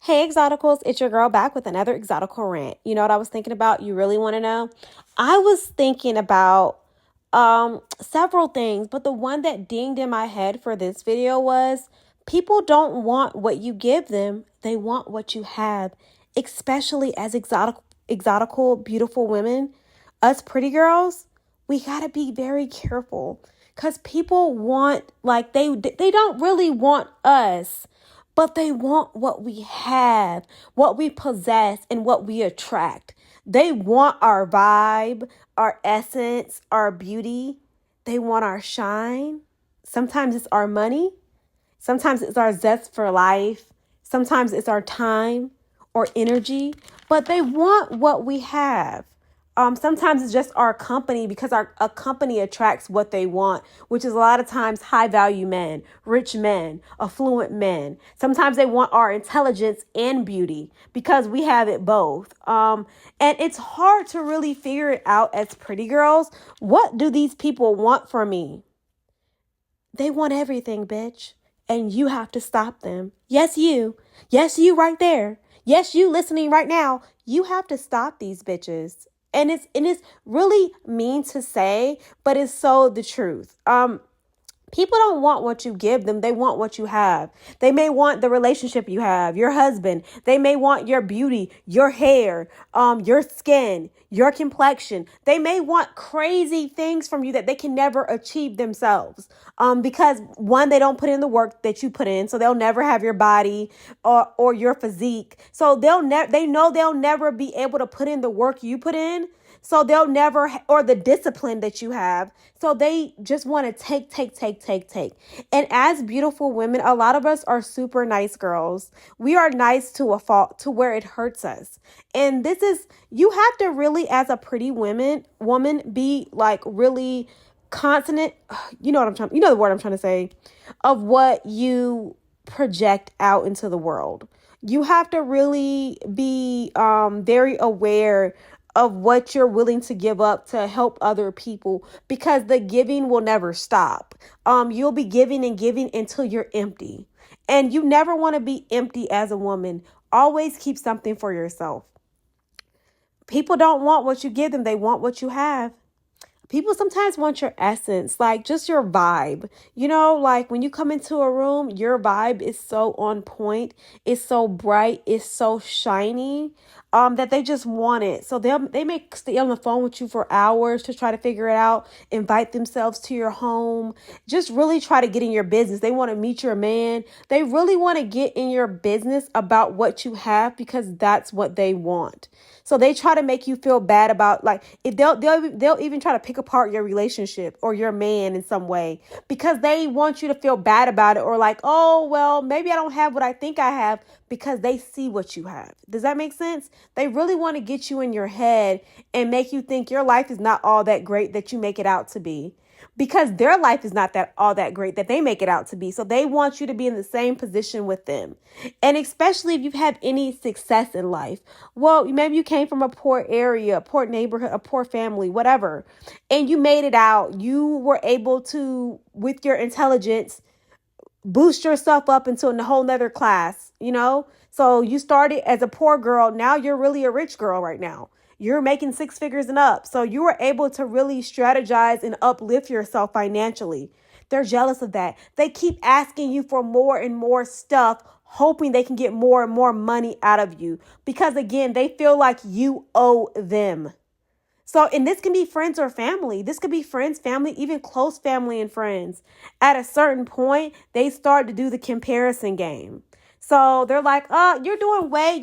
Hey, Exoticals, it's your girl back with another Exotical rant. You know what I was thinking about? You really want to know? I was thinking about several things, but the one that dinged in my head for this video was people don't want what you give them, they want what you have, especially as exotical, beautiful women. Us pretty girls, we got to be very careful cuz people want like they don't really want us, but they want what we have, what we possess, and what we attract. They want our vibe, our essence, our beauty. They want our shine. Sometimes it's our money. Sometimes it's our zest for life. Sometimes it's our time or energy, but they want what we have. Sometimes it's just our company because a company attracts what they want, which is a lot of times high value men, rich men, affluent men. Sometimes they want our intelligence and beauty because we have it both. And it's hard to really figure it out as pretty girls. What do these people want from me? They want everything, bitch. And you have to stop them. Yes, you. Yes, you right there. Yes, you listening right now. You have to stop these bitches. And it's really mean to say, but it's so the truth. People don't want what you give them. They want what you have. They may want the relationship you have, your husband. They may want your beauty, your hair, your skin, your complexion. They may want crazy things from you that they can never achieve themselves. Because one, they don't put in the work that you put in, so they'll never have your body or your physique. So they know they'll never be able to put in the work you put in. So they'll never, or the discipline that you have. So they just want to take. And as beautiful women, a lot of us are super nice girls. We are nice to a fault to where it hurts us. And you have to really, as a pretty woman, be like really consonant. You know the word I'm trying to say, of what you project out into the world. You have to really be very aware of what you're willing to give up to help other people, because the giving will never stop. You'll be giving and giving until you're empty. And you never want to be empty as a woman. Always keep something for yourself. People don't want what you give them, they want what you have. People sometimes want your essence, like just your vibe. You know, like when you come into a room, your vibe is so on point. It's so bright. It's so shiny that they just want it. So they may stay on the phone with you for hours to try to figure it out, invite themselves to your home, just really try to get in your business. They want to meet your man. They really want to get in your business about what you have because that's what they want. So they try to make you feel bad about, like, if they'll even try to pick apart your relationship or your man in some way because they want you to feel bad about it, or like, oh, well, maybe I don't have what I think I have, because they see what you have. Does that make sense? They really want to get you in your head and make you think your life is not all that great that you make it out to be, because their life is not all that great that they make it out to be. So they want you to be in the same position with them. And especially if you've had any success in life. Well, maybe you came from a poor area, a poor neighborhood, a poor family, whatever, and you made it out. You were able to, with your intelligence, boost yourself up into a whole nother class, you know? So you started as a poor girl. Now you're really a rich girl right now. You're making six figures and up. So you were able to really strategize and uplift yourself financially. They're jealous of that. They keep asking you for more and more stuff, hoping they can get more and more money out of you. Because again, they feel like you owe them. So, and this can be friends or family. This could be friends, family, even close family and friends. At a certain point, they start to do the comparison game. So they're like, you're doing way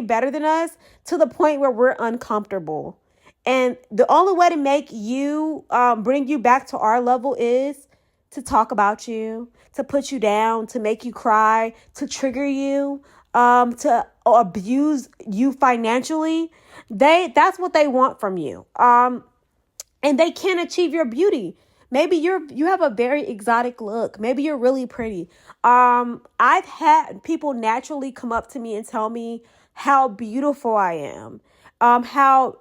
better than us, to the point where we're uncomfortable. And the only way to make you, bring you back to our level is to talk about you, to put you down, to make you cry, to trigger you, to abuse you financially. That's what they want from you. And they can't achieve your beauty. Maybe you have a very exotic look. Maybe you're really pretty. I've had people naturally come up to me and tell me how beautiful I am. how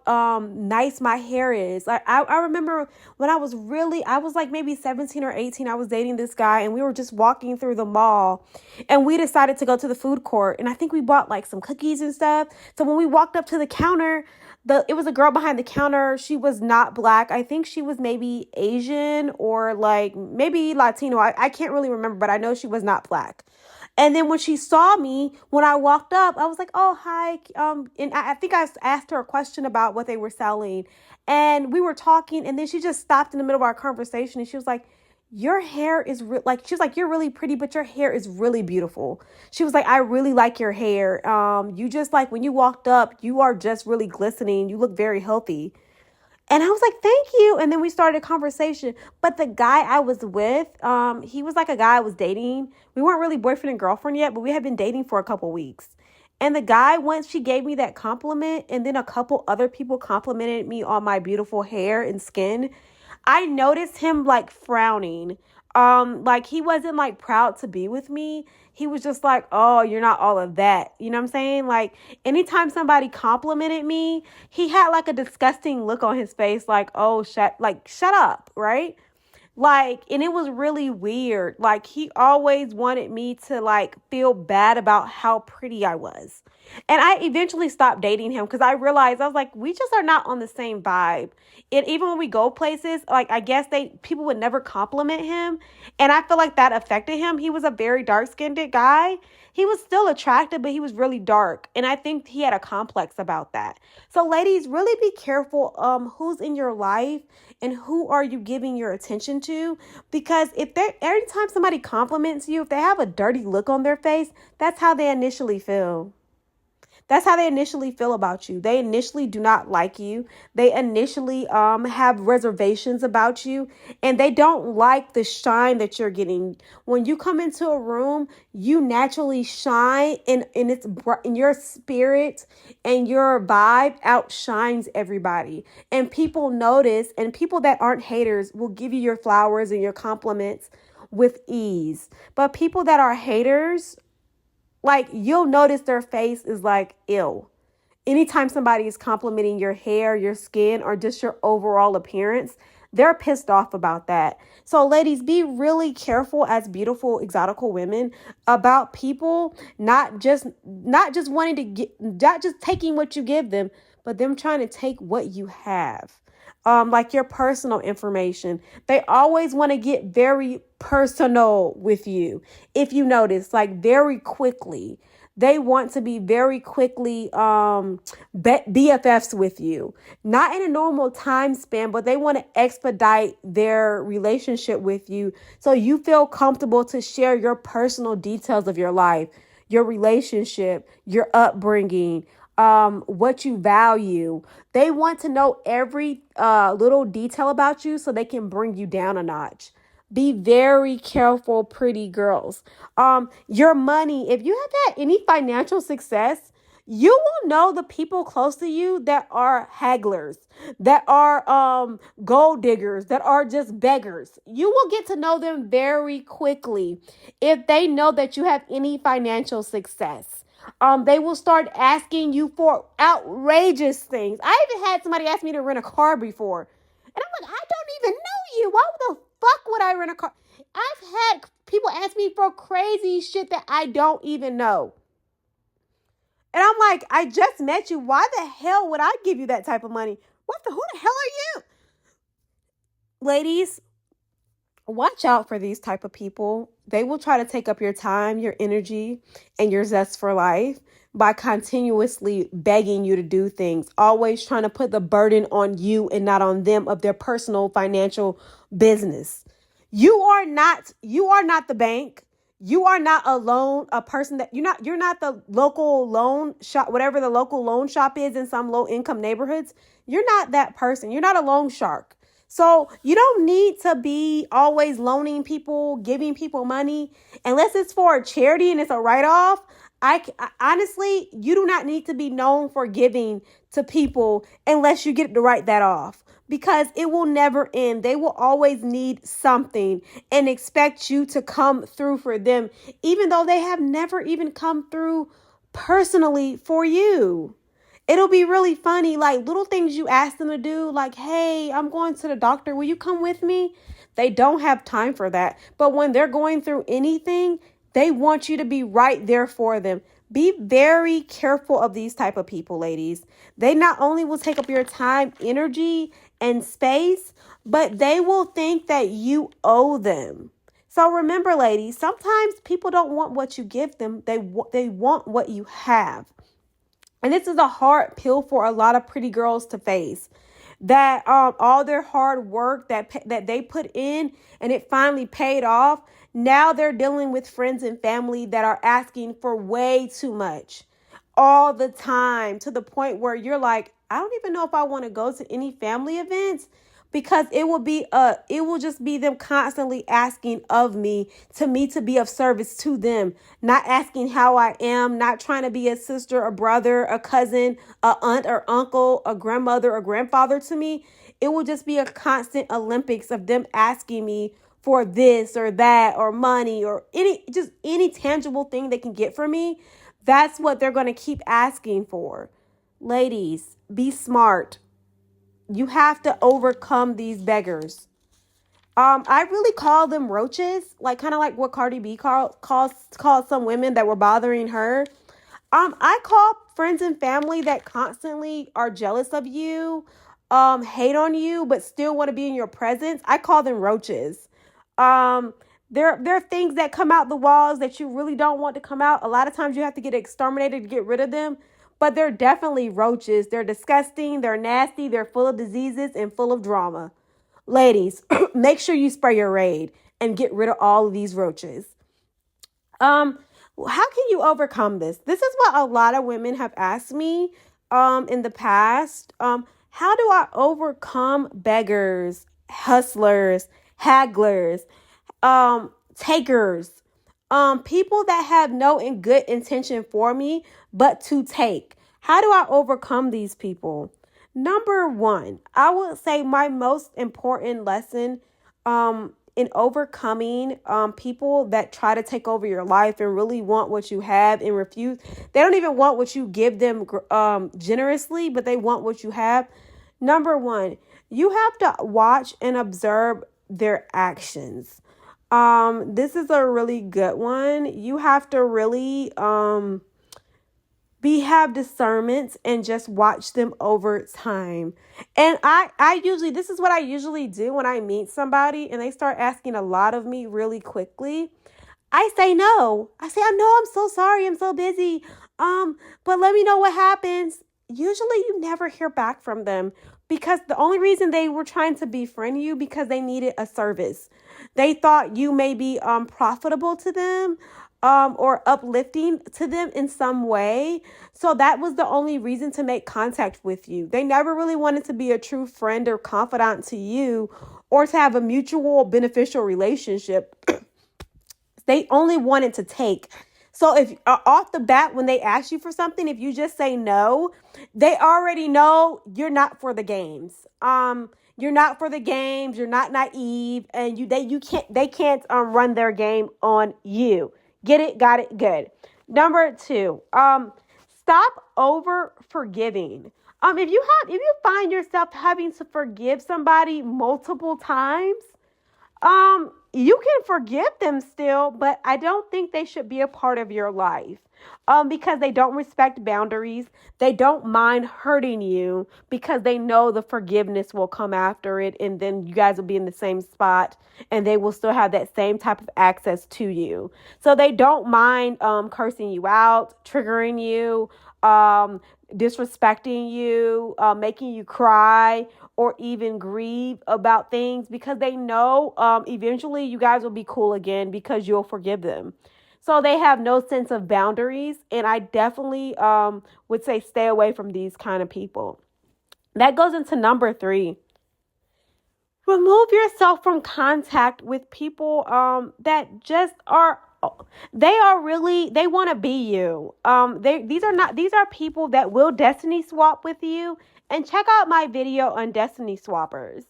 nice my hair is. I remember when I was like maybe 17 or 18, I was dating this guy and we were just walking through the mall and we decided to go to the food court. And I think we bought like some cookies and stuff. So when we walked up to the counter, it was a girl behind the counter. She was not black. I think she was maybe Asian or like maybe Latino. I can't really remember, but I know she was not black. And then when she saw me, when I walked up, I was like, "Oh, hi." And I think I asked her a question about what they were selling, and we were talking. And then she just stopped in the middle of our conversation, and she was like, "Your hair is like." She was like, "You're really pretty, but your hair is really beautiful." She was like, "I really like your hair. You just like when you walked up, you are just really glistening. You look very healthy." And I was like, "Thank you." And then we started a conversation. But the guy I was with, he was like a guy I was dating. We weren't really boyfriend and girlfriend yet, but we had been dating for a couple weeks. And the guy, once she gave me that compliment, and then a couple other people complimented me on my beautiful hair and skin, I noticed him like frowning. Like he wasn't like proud to be with me. He was just like, "Oh, you're not all of that." You know what I'm saying? Like anytime somebody complimented me, he had like a disgusting look on his face, like, "Oh, shut up," right? Like, and it was really weird. Like, he always wanted me to like feel bad about how pretty I was. And I eventually stopped dating him because I realized I was like, we just are not on the same vibe. And even when we go places, like I guess people would never compliment him. And I feel like that affected him. He was a very dark-skinned guy. He was still attractive, but he was really dark. And I think he had a complex about that. So ladies, really be careful who's in your life and who are you giving your attention to? Because every time somebody compliments you, if they have a dirty look on their face, that's how they initially feel. That's how they initially feel about you. They initially do not like you. They initially have reservations about you, and they don't like the shine that you're getting. When you come into a room, you naturally shine, and in your spirit and your vibe outshines everybody. And people notice, and people that aren't haters will give you your flowers and your compliments with ease. But people that are haters, like you'll notice their face is like ill. Anytime somebody is complimenting your hair, your skin, or just your overall appearance, they're pissed off about that. So ladies, be really careful as beautiful exotical women about people not just wanting to get, not just taking what you give them, but them trying to take what you have. Like your personal information. They always want to get very personal with you. If you notice, like very quickly, they want to be very quickly BFFs with you. Not in a normal time span, but they want to expedite their relationship with you so you feel comfortable to share your personal details of your life, your relationship, your upbringing, what you value. They want to know every little detail about you so they can bring you down a notch. Be very careful, pretty girls. Your money, if you have had any financial success, you will know the people close to you that are hagglers, that are gold diggers, that are just beggars. You will get to know them very quickly if they know that you have any financial success. They will start asking you for outrageous things. I even had somebody ask me to rent a car before. And I'm like, I don't even know you. Why the fuck would I rent a car? I've had people ask me for crazy shit that I don't even know. And I'm like, I just met you. Why the hell would I give you that type of money? Who the hell are you? Ladies, watch out for these type of people. They will try to take up your time, your energy, and your zest for life by continuously begging you to do things, always trying to put the burden on you and not on them of their personal financial business. You are not the bank. You are not a person that you're not the local loan shop, whatever the local loan shop is in some low income neighborhoods. You're not that person. You're not a loan shark. So you don't need to be always loaning people, giving people money, unless it's for a charity and it's a write-off. I honestly, you do not need to be known for giving to people unless you get to write that off, because it will never end. They will always need something and expect you to come through for them, even though they have never even come through personally for you. It'll be really funny, like little things you ask them to do, like, hey, I'm going to the doctor. Will you come with me? They don't have time for that. But when they're going through anything, they want you to be right there for them. Be very careful of these type of people, ladies. They not only will take up your time, energy, and space, but they will think that you owe them. So remember, ladies, sometimes people don't want what you give them. They want what you have. And this is a hard pill for a lot of pretty girls to face. That all their hard work that they put in and it finally paid off. Now they're dealing with friends and family that are asking for way too much all the time, to the point where you're like, I don't even know if I want to go to any family events, because it will just be them constantly asking of me to be of service to them, not asking how I am, not trying to be a sister, a brother, a cousin, a aunt or uncle, a grandmother or grandfather to me. It will just be a constant Olympics of them asking me for this or that or money or any tangible thing they can get from me. That's what they're going to keep asking for. Ladies, be smart. You have to overcome these beggars. I really call them roaches, like kind of like what Cardi B called some women that were bothering her. I call friends and family that constantly are jealous of you, hate on you, but still want to be in your presence. I call them roaches. Um, there are things that come out the walls that you really don't want to come out. A lot of times you have to get exterminated to get rid of them. But they're definitely roaches. They're disgusting. They're nasty. They're full of diseases and full of drama. Ladies, make sure you spray your Raid and get rid of all of these roaches. Um, how can you overcome this? This is what a lot of women have asked me in the past. How do I overcome beggars, hustlers, hagglers, takers, people that have no good intention for me, but to take? How do I overcome these people? Number one, I would say my most important lesson, in overcoming, people that try to take over your life and really want what you have and refuse. They don't even want what you give them, generously, but they want what you have. Number one, you have to watch and observe their actions. This is a really good one. You have to really have discernment and just watch them over time. And I usually, this is what I usually do when I meet somebody and they start asking a lot of me really quickly. I say no. I say, I know, I'm so sorry, I'm so busy. But let me know what happens. Usually you never hear back from them, because the only reason they were trying to befriend you because they needed a service. They thought you may be profitable to them, or uplifting to them in some way. So that was the only reason to make contact with you. They never really wanted to be a true friend or confidant to you, or to have a mutual beneficial relationship. They only wanted to take. So if off the bat, when they ask you for something, if you just say no, they already know you're not for the games. You're not for the games. You're not naive, and they can't run their game on you. Get it? Got it? Good. Number two, stop over forgiving. If you find yourself having to forgive somebody multiple times, you can forgive them still, but I don't think they should be a part of your life. Because they don't respect boundaries. They don't mind hurting you because they know the forgiveness will come after it, and then you guys will be in the same spot and they will still have that same type of access to you. So they don't mind cursing you out, triggering you, disrespecting you, making you cry or even grieve about things, because they know eventually you guys will be cool again because you'll forgive them. So they have no sense of boundaries, and I definitely would say stay away from these kind of people. That goes into number three. Remove yourself from contact with people that just are, they want to be you. These are people that will destiny swap with you. And check out my video on destiny swappers.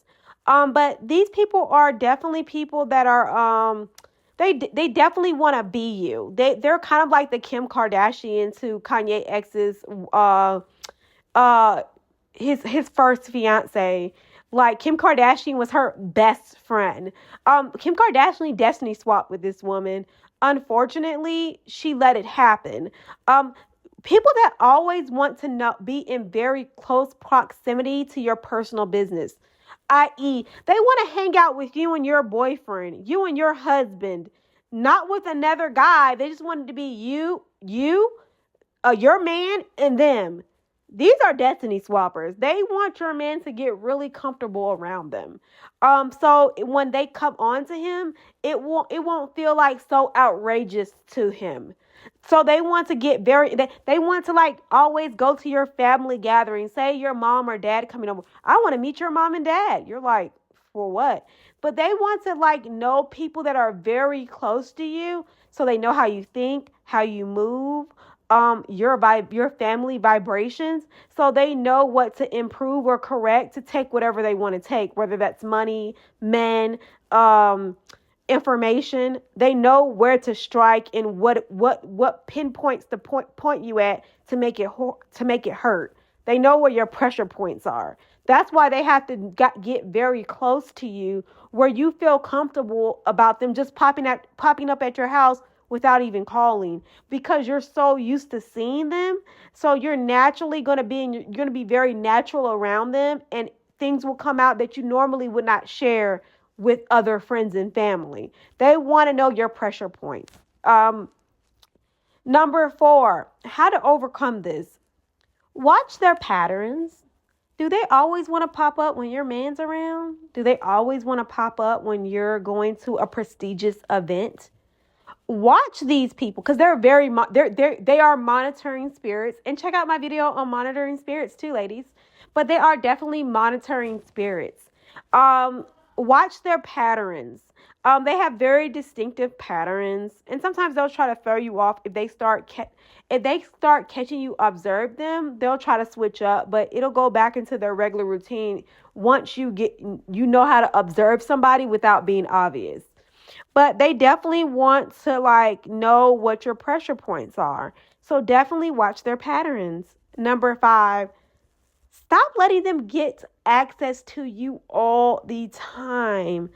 But these people are definitely people that are they definitely want to be you. They're kind of like the Kim Kardashian to Kanye X's uh his first fiance. Like Kim Kardashian was her best friend. Kim Kardashian destiny swapped with this woman. Unfortunately, she let it happen. Um, People that always want to know, be in very close proximity to your personal business, i.e., they want to hang out with you and your boyfriend, you and your husband, not with another guy. They just wanted to be your man and them. These are destiny swappers. They want your man to get really comfortable around them. So when they come on to him, it won't feel like so outrageous to him. So they want to get they want to like always go to your family gathering. Say your mom or dad coming over. I want to meet your mom and dad. You're like, for what? But they want to like know people that are very close to you so they know how you think, how you move, your family vibrations, so they know what to improve or correct to take whatever they want to take, whether that's money, men, information. They know where to strike and what pinpoints to point you at to make it hurt. They know where your pressure points are. That's why they have to get very close to you, where you feel comfortable about them just popping up at your house without even calling, because you're so used to seeing them. So you're naturally going to you're going to be very natural around them, and things will come out that you normally would not share with other friends and family. They want to know your pressure points. Number 4, how to overcome this. Watch their patterns. Do they always want to pop up when your man's around? Do they always want to pop up when you're going to a prestigious event? Watch these people, because they are monitoring spirits. And check out my video on monitoring spirits too, ladies. But they are definitely monitoring spirits. Um, Watch their patterns. They have very distinctive patterns, and sometimes they'll try to throw you off if they start catching you observe them. They'll try to switch up, but it'll go back into their regular routine once you know how to observe somebody without being obvious. But they definitely want to like know what your pressure points are. So definitely watch their patterns. Number 5, stop letting them get access to you all the time.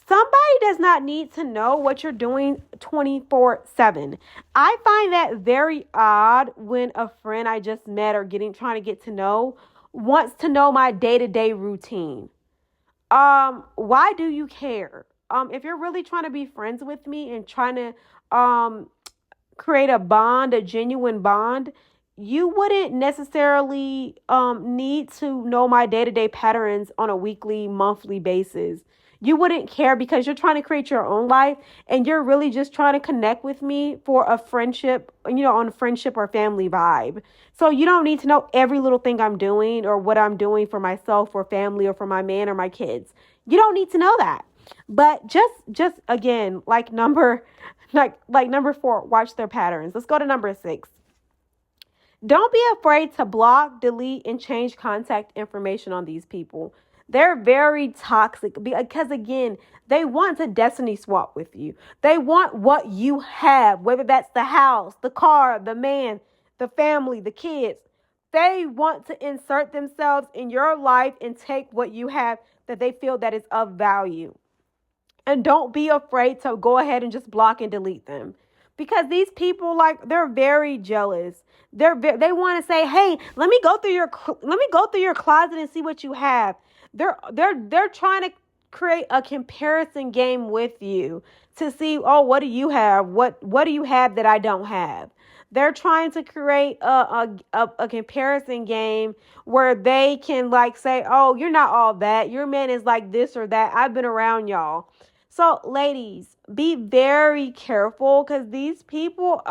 Somebody does not need to know what you're doing 24/7. I find that very odd when a friend I just met or trying to get to know wants to know my day-to-day routine. Why do you care? If you're really trying to be friends with me and trying to create a bond, a genuine bond, you wouldn't necessarily need to know my day-to-day patterns on a weekly, monthly basis. You wouldn't care because you're trying to create your own life, and you're really just trying to connect with me for a friendship, on a friendship or family vibe. So you don't need to know every little thing I'm doing or what I'm doing for myself or family or for my man or my kids. You don't need to know that. But just again, like number 4, watch their patterns. Let's go to number 6. Don't be afraid to block, delete, and change contact information on these people. They're very toxic because, again, they want to destiny swap with you. They want what you have, whether that's the house, the car, the man, the family, the kids. They want to insert themselves in your life and take what you have that they feel that is of value. And don't be afraid to go ahead and just block and delete them. Because these people, like, they're very jealous. They want to say, "Hey, let me go through your closet and see what you have." They're trying to create a comparison game with you to see, "Oh, what do you have? What do you have that I don't have?" They're trying to create a comparison game where they can like say, "Oh, you're not all that. Your man is like this or that. I've been around y'all." So, ladies, be very careful, because these people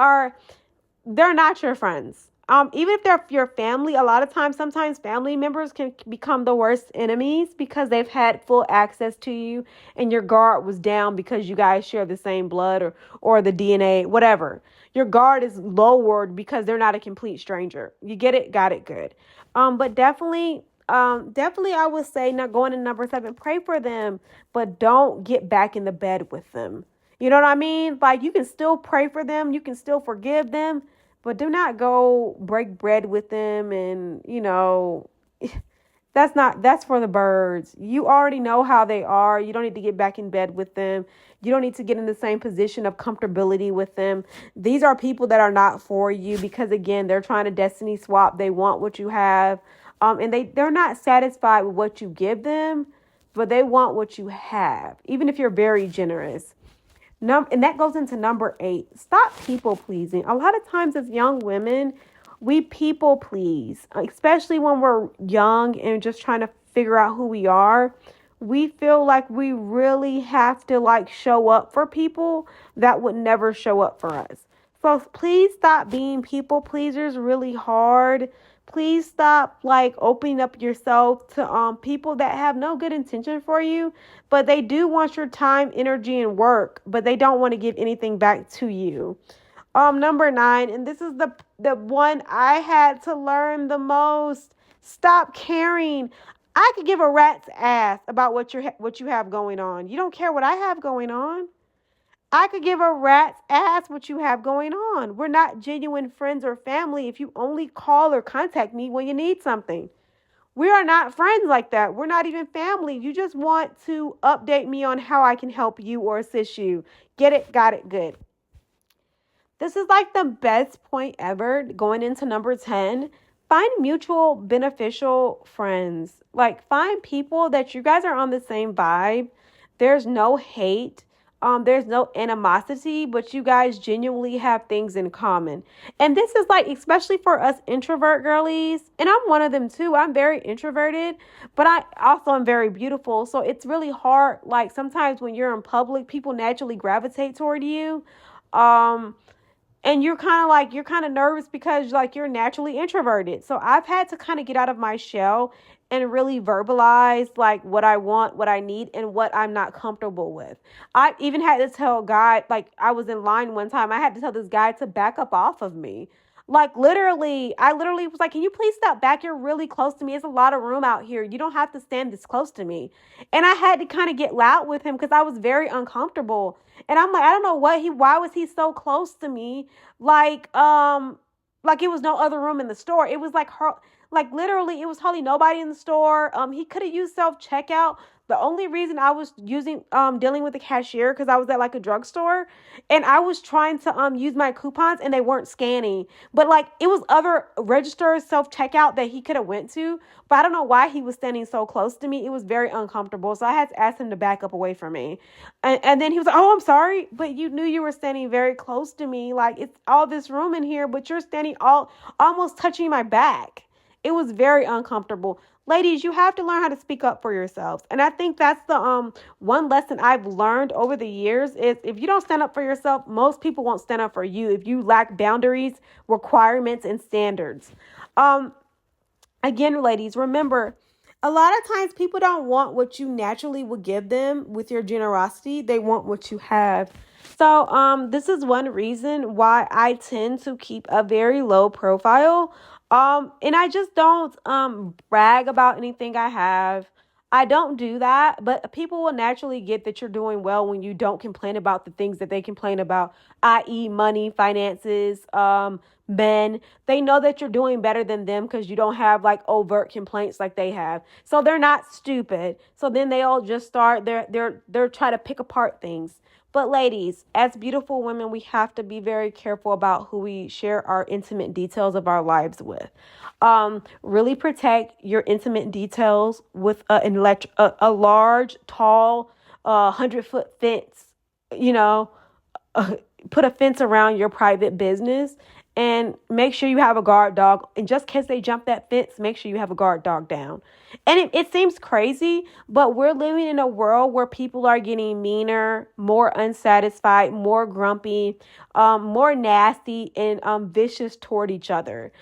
they're not your friends. Even if they're your family, a lot of times, sometimes family members can become the worst enemies because they've had full access to you and your guard was down because you guys share the same blood or the DNA, whatever. Your guard is lowered because they're not a complete stranger. You get it? Got it? Good. But definitely I would say, not going to number 7, pray for them, but don't get back in the bed with them. You know what I mean? Like, you can still pray for them. You can still forgive them, but do not go break bread with them. And, that's for the birds. You already know how they are. You don't need to get back in bed with them. You don't need to get in the same position of comfortability with them. These are people that are not for you because, again, they're trying to destiny swap. They want what you have. And they're not satisfied with what you give them, but they want what you have, even if you're very generous. And that goes into number 8. Stop people pleasing. A lot of times as young women, we people please, especially when we're young and just trying to figure out who we are. We feel like we really have to like show up for people that would never show up for us. So please stop being people pleasers really hard. Please stop like opening up yourself to people that have no good intention for you, but they do want your time, energy, and work, but they don't want to give anything back to you. Number 9, and this is the one I had to learn the most. Stop caring. I could give a rat's ass about what you have going on. You don't care what I have going on. I could give a rat's ass what you have going on. We're not genuine friends or family if you only call or contact me when you need something. We are not friends like that. We're not even family. You just want to update me on how I can help you or assist you. Get it? Got it? Good. This is like the best point ever going into number 10. Find mutual beneficial friends. Like find people that you guys are on the same vibe. There's no hate. There's no animosity, but you guys genuinely have things in common. And this is like, especially for us introvert girlies, and I'm one of them too. I'm very introverted, but I also am very beautiful. So it's really hard. Like sometimes when you're in public, people naturally gravitate toward you. And you're kind of nervous because like you're naturally introverted. So I've had to kind of get out of my shell and really verbalize like what I want, what I need, and what I'm not comfortable with. I even had to tell God, like I was in line one time, I had to tell this guy to back up off of me. Like literally, I literally was like, can you please step back? You're really close to me. It's a lot of room out here. You don't have to stand this close to me. And I had to kind of get loud with him because I was very uncomfortable. And I'm like, I don't know why was he so close to me? Like it was no other room in the store. It was like her, like literally it was hardly nobody in the store. He could have used self-checkout. The only reason I was dealing with the cashier because I was at like a drugstore and I was trying to use my coupons and they weren't scanning. But like it was other registers, self-checkout that he could have went to. But I don't know why he was standing so close to me. It was very uncomfortable. So I had to ask him to back up away from me. And then he was like, oh, I'm sorry. But you knew you were standing very close to me. Like it's all this room in here, but you're standing almost touching my back. It was very uncomfortable. Ladies, you have to learn how to speak up for yourselves. And I think that's the one lesson I've learned over the years is if you don't stand up for yourself, most people won't stand up for you if you lack boundaries, requirements, and standards. Again, ladies, remember, a lot of times people don't want what you naturally would give them with your generosity. They want what you have. So this is one reason why I tend to keep a very low profile. And I just don't brag about anything I have. I don't do that, but people will naturally get that you're doing well when you don't complain about the things that they complain about, i.e. money, finances, men. They know that you're doing better than them because you don't have like overt complaints like they have. So they're not stupid. So then they all just start they're trying to pick apart things. But ladies, as beautiful women, we have to be very careful about who we share our intimate details of our lives with. Really protect your intimate details with a large, tall, 100-foot fence. You know, put a fence around your private business and make sure you have a guard dog. And just in case they jump that fence, make sure you have a guard dog down. And it seems crazy, but we're living in a world where people are getting meaner, more unsatisfied, more grumpy, more nasty, and vicious toward each other.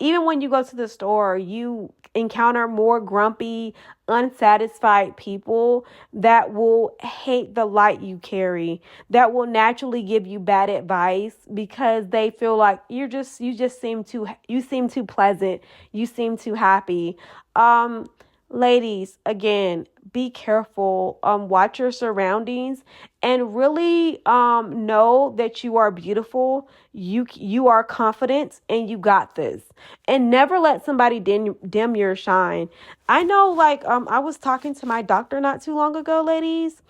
Even when you go to the store, you encounter more grumpy, unsatisfied people that will hate the light you carry, that will naturally give you bad advice because they feel like you seem too pleasant, you seem too happy. Ladies, again, be careful. Watch your surroundings and really know that you are beautiful. You are confident and you got this. And never let somebody dim your shine. I know, like I was talking to my doctor not too long ago, ladies.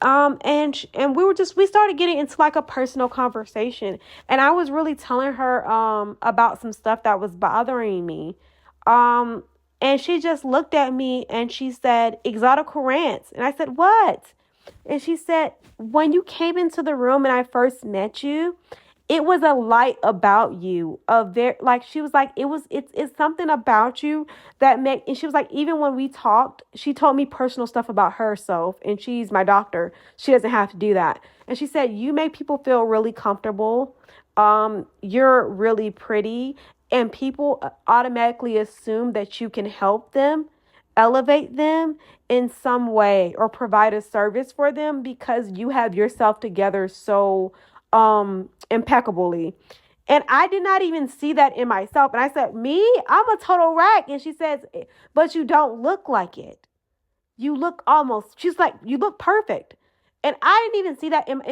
And we started getting into like a personal conversation, and I was really telling her about some stuff that was bothering me. Um and she just looked at me and she said, "Exotical rants." And I said, "What?" And she said, "When you came into the room and I first met you, it was a light about you, a very, like, she was like, it's something about you that make." And she was like, "Even when we talked, she told me personal stuff about herself, and she's my doctor, she doesn't have to do that." And she said, "You make people feel really comfortable. You're really pretty, and people automatically assume that you can help them, elevate them in some way, or provide a service for them because you have yourself together so impeccably." And I did not even see that in myself. And I said, "Me, I'm a total wreck." And she says, "But you don't look like it. You look almost," she's like, "You look perfect." And I didn't even see that and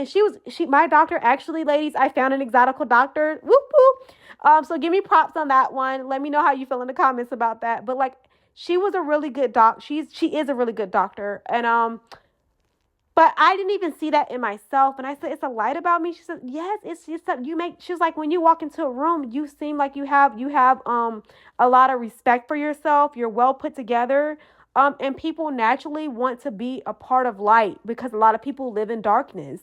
my doctor, actually, ladies, I found an exotical doctor. Whoop whoop. So give me props on that one. Let me know how you feel in the comments about that. But like, she was a really good she is a really good doctor. And but I didn't even see that in myself. And I said, "It's a light about me." She said, "Yes, it's just that you make," she was like, "When you walk into a room, you seem like you have a lot of respect for yourself. You're well put together. And people naturally want to be a part of light because a lot of people live in darkness."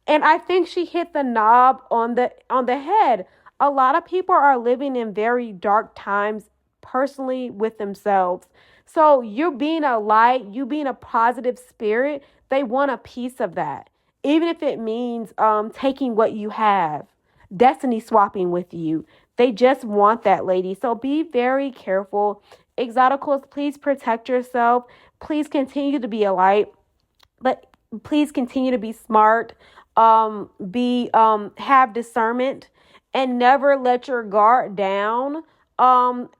And I think she hit the knob on the head. A lot of people are living in very dark times personally with themselves. So you being a light, you being a positive spirit, they want a piece of that. Even if it means taking what you have, destiny swapping with you. They just want that, lady. So be very careful. Exoticals, please protect yourself. Please continue to be a light, but please continue to be smart, be have discernment, and never let your guard down,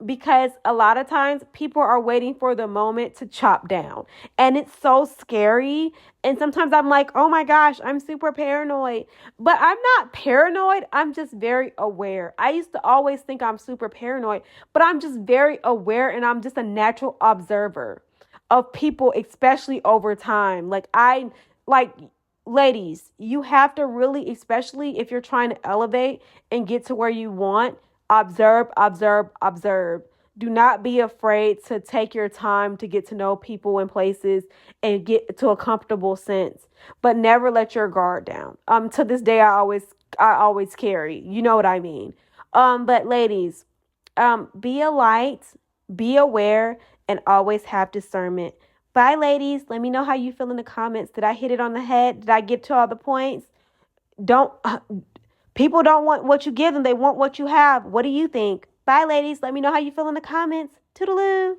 because a lot of times people are waiting for the moment to chop down, and it's so scary. And sometimes I'm like, "Oh my gosh, I'm super paranoid." But I'm not paranoid, I'm just very aware. I used to always think I'm super paranoid, but I'm just very aware, and I'm just a natural observer of people, especially over time. Like, ladies, you have to really, especially if you're trying to elevate and get to where you want, observe, observe, observe. Do not be afraid to take your time to get to know people and places and get to a comfortable sense, but never let your guard down. To this day, I always carry, you know what I mean. But ladies, be a light, be aware, and always have discernment. Bye, ladies. Let me know how you feel in the comments. Did I hit it on the head? Did I get to all the points? Don't People don't want what you give them. They want what you have. What do you think? Bye, ladies. Let me know how you feel in the comments. Toodaloo.